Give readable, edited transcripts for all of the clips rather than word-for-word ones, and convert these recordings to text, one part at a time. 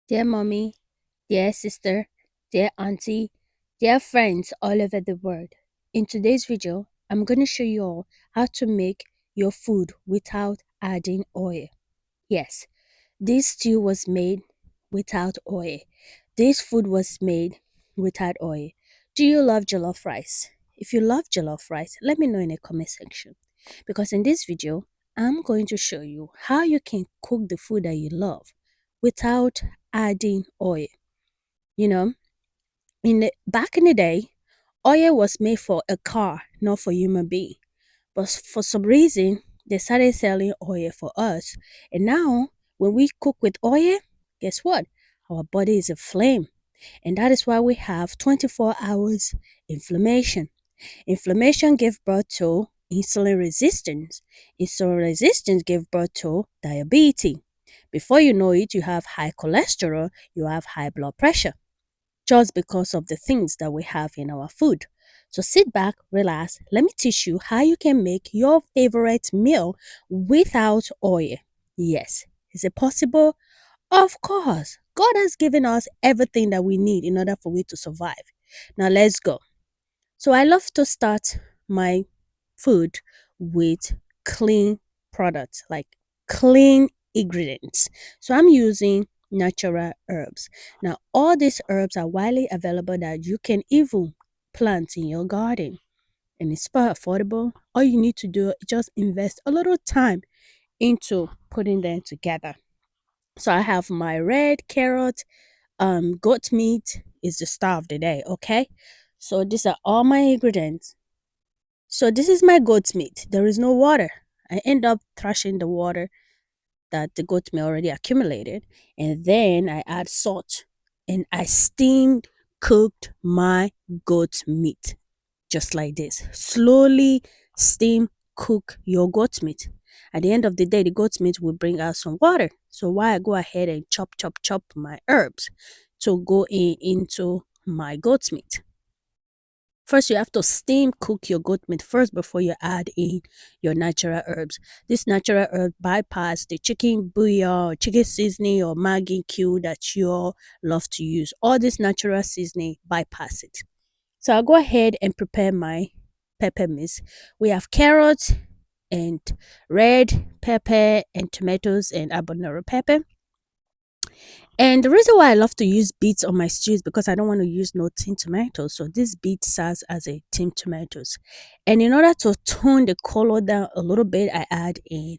Dear mommy, dear sister, dear auntie, dear friends all over the world. In today's video, I'm going to show you all how to make your food without adding oil. Yes, this stew was made without oil. This food was made without oil. Do you love jollof rice? If you love jollof rice, let me know in the comment section. Because in this video, I'm going to show you how you can cook the food that you love without adding oil. You know, back in the day, oil was made for a car, not for human being. But for some reason, they started selling oil for us. And now, when we cook with oil, guess what? Our body is aflame. And that is why we have 24 hours inflammation. Inflammation gave birth to insulin resistance. Insulin resistance gave birth to diabetes. Before you know it, you have high cholesterol, you have high blood pressure, just because of the things that we have in our food. So sit back, relax. Let me teach you how you can make your favorite meal without oil. Yes. Is it possible? Of course. God has given us everything that we need in order for we to survive. Now let's go. So I love to start my food with clean products, like clean ingredients. So I'm using natural herbs. Now, all these herbs are widely available that you can even plant in your garden, and it's super affordable. All you need to do is just invest a little time into putting them together. So I have my red carrot, goat meat is the star of the day, okay? So these are all my ingredients. So this is my goat's meat. There is no water. I end up thrashing the water that the goat meat already accumulated, and then I add salt, and I steamed cooked my goat meat just like this. Slowly steam cook your goat meat. At the end of the day, the goat meat will bring out some water. So why I go ahead and chop my herbs to go into my goat meat. First, you have to steam cook your goat meat first before you add in your natural herbs. This natural herb bypass the chicken bouillon or chicken seasoning or Maggi cube that you all love to use. All this natural seasoning bypass it. So I'll go ahead and prepare my pepper mix. We have carrots and red pepper and tomatoes and habanero pepper. And the reason why I love to use beets on my stew is because I don't want to use no tin tomatoes. So this beet serves as a tin tomatoes. And in order to tone the color down a little bit, I add in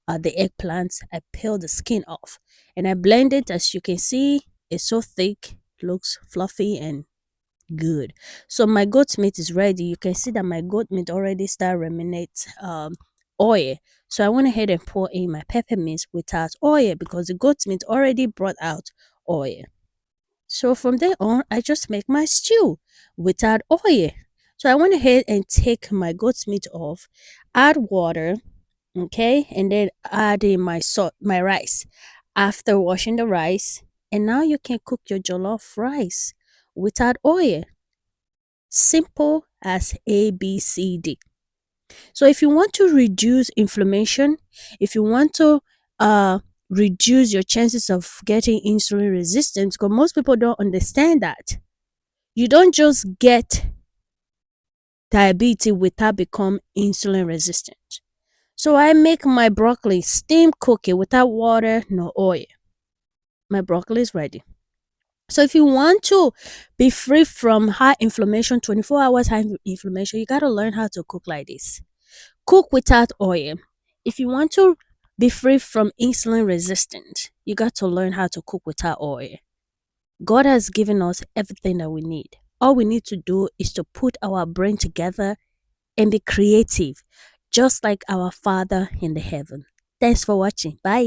the eggplants. I peel the skin off and I blend it. As you can see, it's so thick, looks fluffy and good. So my goat meat is ready. You can see that my goat meat already start remnant oil. So I went ahead and pour in my peppermint without oil because the goat meat already brought out oil. So from there on, I just make my stew without oil. So I went ahead and take my goat meat off, add water, okay, and then add in my salt, my rice. After washing the rice, and now you can cook your jollof rice without oil. Simple as ABCD. So if you want to reduce inflammation, if you want to reduce your chances of getting insulin resistance, because most people don't understand that. You don't just get diabetes without become insulin resistant. So I make my broccoli steam cook it without water, no oil. My broccoli is ready. So if you want to be free from high inflammation, 24 hours high inflammation, you got to learn how to cook like this. Cook without oil. If you want to be free from insulin resistance, you got to learn how to cook without oil. God has given us everything that we need. All we need to do is to put our brain together and be creative, just like our Father in the heaven. Thanks for watching. Bye.